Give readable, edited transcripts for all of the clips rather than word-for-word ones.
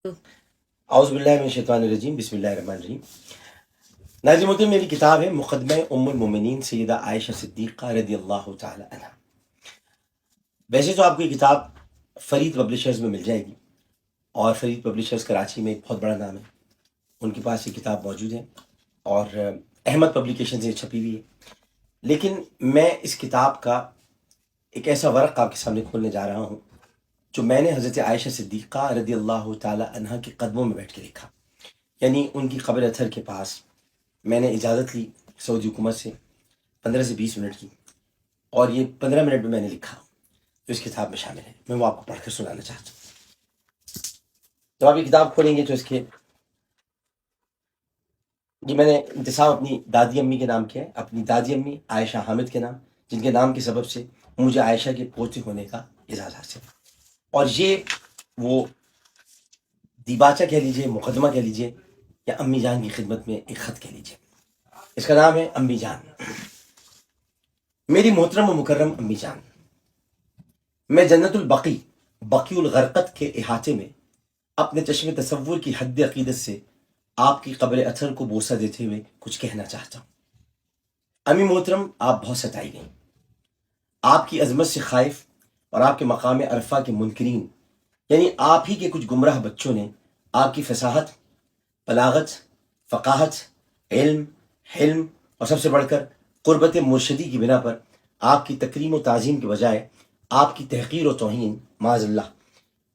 اعوذ باللہ من الشیطان الرجیم، بسم اللہ الرحمن الرحیم۔ ناظرین محترم، میری کتاب ہے مقدمہ ام المومنین سیدہ عائشہ صدیقہ رضی اللہ تعالی عنہ۔ ویسے تو آپ کو یہ کتاب فرید پبلشرز میں مل جائے گی، اور فرید پبلشرز کراچی میں ایک بہت بڑا نام ہے، ان کے پاس یہ کتاب موجود ہے، اور احمد پبلیکیشن سے چھپی ہوئی ہے۔ لیکن میں اس کتاب کا ایک ایسا ورق آپ کے سامنے کھولنے جا رہا ہوں جو میں نے حضرت عائشہ صدیقہ رضی اللہ تعالی عنہ کے قدموں میں بیٹھ کے لکھا، یعنی ان کی قبر اطہر کے پاس میں نے اجازت لی سعودی حکومت سے 15 سے 20 منٹ کی، اور یہ 15 منٹ میں نے لکھا جو اس کتاب میں شامل ہے، میں وہ آپ کو پڑھ کر سنانا چاہتا ہوں۔ جب آپ یہ کتاب کھولیں گے تو اس کے یہ میں نے انتساب اپنی دادی امی کے نام کیا ہے، اپنی دادی امی عائشہ حامد کے نام، جن کے نام کے سبب سے مجھے عائشہ کے پوتے ہونے کا اعزاز حاصل ہے۔ اور یہ وہ دیباچہ کہہ لیجئے، مقدمہ کہہ لیجئے، یا امی جان کی خدمت میں ایک خط کہہ لیجئے۔ اس کا نام ہے امی جان۔ میری محترم و مکرم امی جان، میں جنت البقی بقی الغرقت کے احاطے میں اپنے چشم تصور کی حد عقیدت سے آپ کی قبر اطہر کو بوسہ دیتے ہوئے کچھ کہنا چاہتا ہوں۔ امی محترم، آپ بہت ستائی گئیں۔ آپ کی عظمت سے خائف اور آپ کے مقام عرفہ کے منکرین، یعنی آپ ہی کے کچھ گمراہ بچوں نے آپ کی فصاحت، بلاغت، فقاہت، علم، حلم اور سب سے بڑھ کر قربت مرشدی کی بنا پر آپ کی تکریم و تعظیم کے بجائے آپ کی تحقیر و توہین معاذ اللہ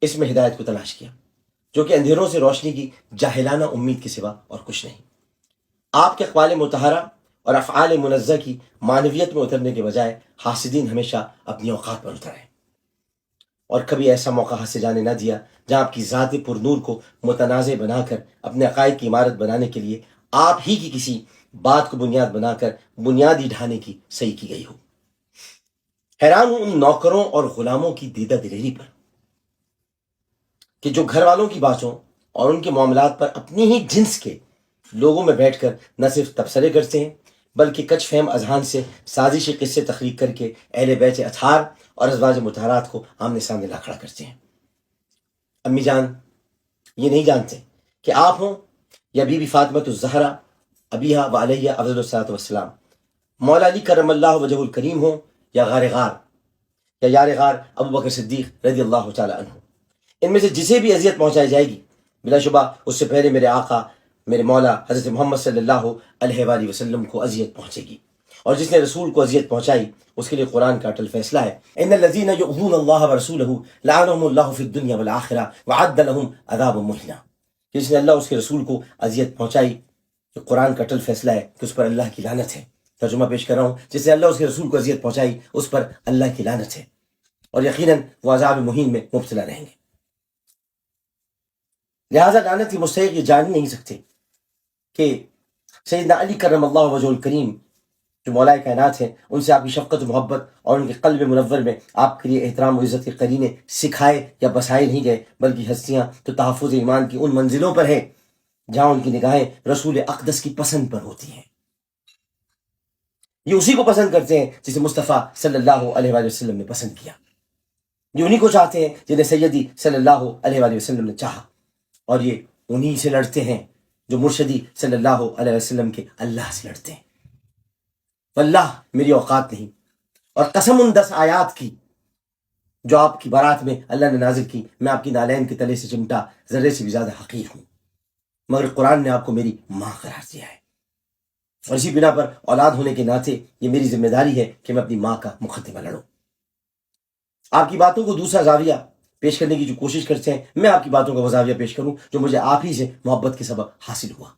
اس میں ہدایت کو تلاش کیا، جو کہ اندھیروں سے روشنی کی جاہلانہ امید کے سوا اور کچھ نہیں۔ آپ کے اقوال مطہرہ اور افعال منزہ کی معنویت میں اترنے کے بجائے حاسدین ہمیشہ اپنی اوقات پر اترے، اور کبھی ایسا موقع ہاتھ سے جانے نہ دیا جہاں آپ کی ذات پر نور کو متنازع بنا کر اپنے عقائد کی عمارت بنانے کے لیے آپ ہی کی کسی بات کو بنیاد بنا کر بنیادی ڈھانے کی صحیح کی گئی ہو۔ حیران ہوں ان نوکروں اور غلاموں کی دیدہ دلیری پر کہ جو گھر والوں کی باتوں اور ان کے معاملات پر اپنی ہی جنس کے لوگوں میں بیٹھ کر نہ صرف تبصرے کرتے ہیں بلکہ کچھ فہم اذہان سے سازشی قصے تخلیق کر کے اہل بیت اطہار اور ازواج مطہرات کو آمنے سامنے لا کھڑا کرتے ہیں۔ امی جان یہ نہیں جانتے کہ آپ ہوں یا بی بی فاطمہ الزہرا ابیہا و علیہ افضل الصلاۃ والسلام، مولا علی کرم اللہ وجہ الکریم ہوں، یا غار غار یا یار غار ابو بکر صدیق رضی اللہ تعالی عنہ، ان میں سے جسے بھی اذیت پہنچائی جائے گی بلا شبہ اس سے پہلے میرے آقا میرے مولا حضرت محمد صلی اللہ علیہ وآلہ وسلم کو اذیت پہنچے گی، اور جس نے رسول کو اذیت پہنچائی اس کے لیے قرآن کا اٹل فیصلہ ہے، ان الذین یؤذون اللہ ورسولہ لعنهم اللہ فی الدنیا والآخرہ وعد لهم عذاب مہینہ، جس نے اللہ اس کے رسول کو اذیت پہنچائی، کہ قرآن کا اٹل فیصلہ ہے کہ اس پر اللہ کی لعنت ہے۔ ترجمہ پیش کر رہا ہوں، جس نے اللہ اس کے رسول کو اذیت پہنچائی اس پر اللہ کی لعنت ہے، اور یقیناً وہ عذاب مہین میں مبتلا رہیں گے۔ لہذا لعنت کی مستحق یہ جان نہیں سکتے کہ سیدنا علی کرم اللہ وجہ الکریم جو مولا کائنات ہیں، ان سے آپ کی شفقت و محبت اور ان کے قلب منور میں آپ کے لیے احترام و عزت کے قرینے سکھائے یا بسائے نہیں گئے، بلکہ ہستیاں تو تحفظ ایمان کی ان منزلوں پر ہیں جہاں ان کی نگاہیں رسول اقدس کی پسند پر ہوتی ہیں۔ یہ اسی کو پسند کرتے ہیں جسے مصطفیٰ صلی اللہ علیہ وآلہ وسلم نے پسند کیا، یہ انہی کو چاہتے ہیں جنہیں سیدی صلی اللہ علیہ وآلہ وسلم نے چاہا، اور یہ انہی سے لڑتے ہیں جو مرشدی صلی اللہ علیہ وسلم کے اللہ سے لڑتے ہیں۔ واللہ میری اوقات نہیں، اور قسم ان 10 آیات کی جو آپ کی بارات میں اللہ نے نازل کی، میں آپ کی نالین کے تلے سے چمٹا ذرے سے بھی زیادہ حقیر ہوں، مگر قرآن نے آپ کو میری ماں قرار دیا ہے، اور اسی بنا پر اولاد ہونے کے ناطے یہ میری ذمہ داری ہے کہ میں اپنی ماں کا مقدمہ لڑوں۔ آپ کی باتوں کو دوسرا زاویہ پیش کرنے کی جو کوشش کرتے ہیں، میں آپ کی باتوں کا وہ زاویہ پیش کروں جو مجھے آپ ہی سے محبت کے سبب حاصل ہوا،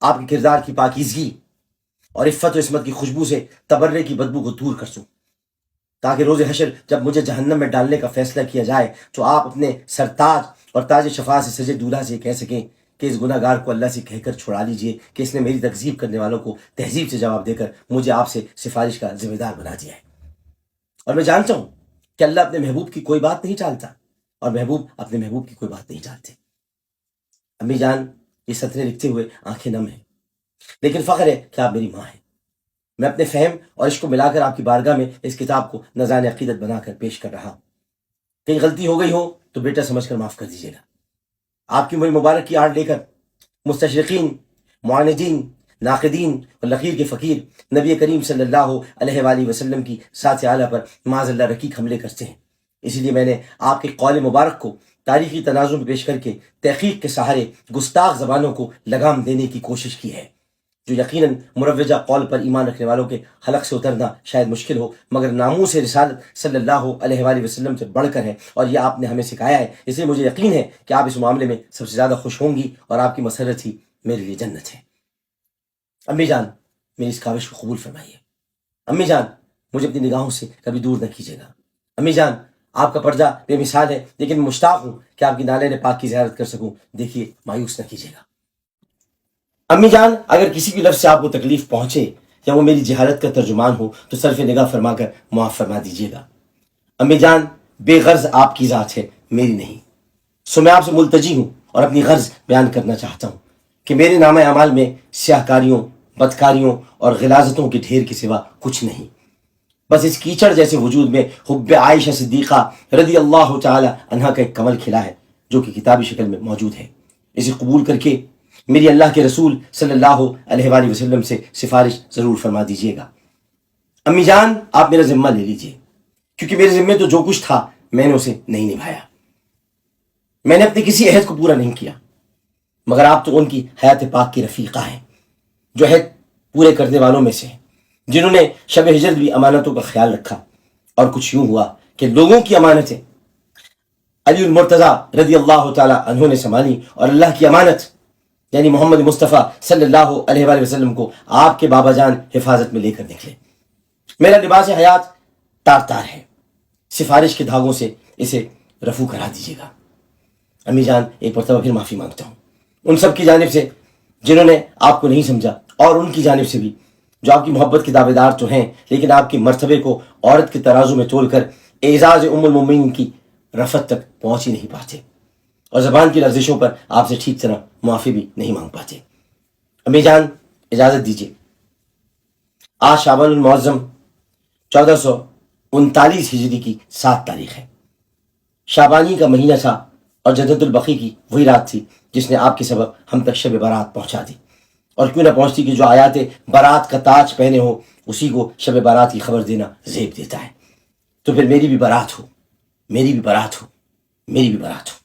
آپ کے کردار کی پاکیزگی اور عفت و عصمت کی خوشبو سے تبرے کی بدبو کو دور کر سوں، تاکہ روز حشر جب مجھے جہنم میں ڈالنے کا فیصلہ کیا جائے تو آپ اپنے سرتاج اور تاج شفاعت سے سجے دولہا سے کہہ سکیں کہ اس گناہ گار کو اللہ سے کہہ کر چھڑا لیجئے کہ اس نے میری تکذیب کرنے والوں کو تہذیب سے جواب دے کر مجھے آپ سے سفارش کا ذمہ دار بنا دیا ہے۔ اور میں جانتا ہوں کہ اللہ اپنے محبوب کی کوئی بات نہیں ٹالتا، اور محبوب اپنے محبوب کی کوئی بات نہیں ٹالتے۔ امی جان یہ سطریں لکھتے ہوئے آنکھیں نم ہیں، لیکن فخر ہے کہ آپ میری ماں ہیں۔ میں اپنے فہم اور عشق کو ملا کر آپ کی بارگاہ میں اس کتاب کو نذران عقیدت بنا کر پیش کر رہا ہوں۔ کہیں غلطی ہو گئی ہو تو بیٹا سمجھ کر معاف کر دیجیے گا۔ آپ کی عمر مبارک کی آڑ لے کر مستشرقین، معاندین، ناقدین اور لقیر کے فقیر نبی کریم صلی اللہ علیہ وآلہ وسلم کی ذات اعلیٰ پر معاذ اللہ رقیق حملے کرتے ہیں۔ اسی لیے میں نے آپ کے قول مبارک کو تاریخی تناظر میں پیش کر کے تحقیق کے سہارے گستاخ زبانوں کو لگام دینے کی کوشش کی ہے، جو یقیناً مروجہ قول پر ایمان رکھنے والوں کے حلق سے اترنا شاید مشکل ہو، مگر ناموس رسالت صلی اللہ علیہ وآلہ وسلم سے بڑھ کر ہے، اور یہ آپ نے ہمیں سکھایا ہے۔ اس لیے مجھے یقین ہے کہ آپ اس معاملے میں سب سے زیادہ خوش ہوں گی، اور آپ کی مسرت ہی میرے لیے جنت ہے۔ امی جان، میری اس کاوش کو قبول فرمائیے۔ امی جان، مجھے اپنی نگاہوں سے کبھی دور نہ کیجیے گا۔ امی جان، آپ کا پردہ بے مثال ہے، لیکن مشتاق ہوں کہ آپ کی نالین پاک کی زیارت کر سکوں، دیکھیے مایوس نہ کیجیے گا۔ امی جان، اگر کسی بھی لفظ سے آپ کو تکلیف پہنچے یا وہ میری جہالت کا ترجمان ہو تو صرف نگاہ فرما کر معاف فرما دیجیے گا۔ امی جان، بے غرض آپ کی ذات ہے، میری نہیں، سو میں آپ سے ملتجی ہوں اور اپنی غرض بیان کرنا چاہتا ہوں کہ میرے نامہ اعمال میں سیاہ کاریوں، بدکاریوں اور غلاظتوں کے ڈھیر کے سوا کچھ نہیں۔ بس اس کیچڑ جیسے وجود میں حب عائشہ صدیقہ رضی اللہ تعالی عنہا کا ایک کمل کھلا ہے، جو کہ کتابی شکل میں موجود ہے۔ اسے قبول کر کے میری اللہ کے رسول صلی اللہ علیہ وآلہ وسلم سے سفارش ضرور فرما دیجیے گا۔ امی جان، آپ میرا ذمہ لے لیجیے، کیونکہ میرے ذمے تو جو کچھ تھا میں نے اسے نہیں نبھایا، میں نے اپنے کسی عہد کو پورا نہیں کیا، مگر آپ تو ان کی حیات پاک کی رفیقہ ہیں، جو عہد پورے کرنے والوں میں سے ہیں، جنہوں نے شب ہجرت بھی امانتوں کا خیال رکھا۔ اور کچھ یوں ہوا کہ لوگوں کی امانتیں علی المرتضیٰ رضی اللہ تعالیٰ عنہ نے سنبھالی، اور اللہ کی امانت یعنی محمد مصطفیٰ صلی اللہ علیہ وآلہ وسلم کو آپ کے بابا جان حفاظت میں لے کر نکلے۔ میرا لباس حیات تار تار ہے، سفارش کے دھاگوں سے اسے رفو کرا دیجیے گا۔ امی جان، ایک مرتبہ پھر معافی مانگتا ہوں ان سب کی جانب سے جنہوں نے آپ کو نہیں سمجھا، اور ان کی جانب سے بھی جو آپ کی محبت کے دعوے دار تو ہیں، لیکن آپ کے مرتبے کو عورت کے ترازو میں تول کر اعزاز ام المؤمنین کی رفعت تک پہنچ ہی نہیں پاتے، اور زبان کی لرزشوں پر آپ سے ٹھیک طرح معافی بھی نہیں مانگ پاتے۔ امی جان، اجازت دیجیے، آج شعبان المعظم 1439 ہجری کی 7 تاریخ ہے۔ شعبانی کا مہینہ تھا، اور جدت البقی کی وہی رات تھی جس نے آپ کے سبب ہم تک شب برات پہنچا دی، اور کیوں نہ پہنچتی کہ جو آیات برات کا تاج پہنے ہو اسی کو شب برات کی خبر دینا زیب دیتا ہے۔ تو پھر میری بھی برات ہو، میری بھی برات ہو، میری بھی برات ہو۔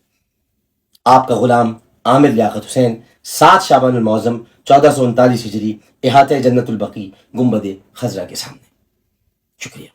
آپ کا غلام عامر لیاقت حسین، 7 شعبان المعظم 1439 ہجری، احاطہ جنت البقی، گنبد خضرا کے سامنے۔ شکریہ۔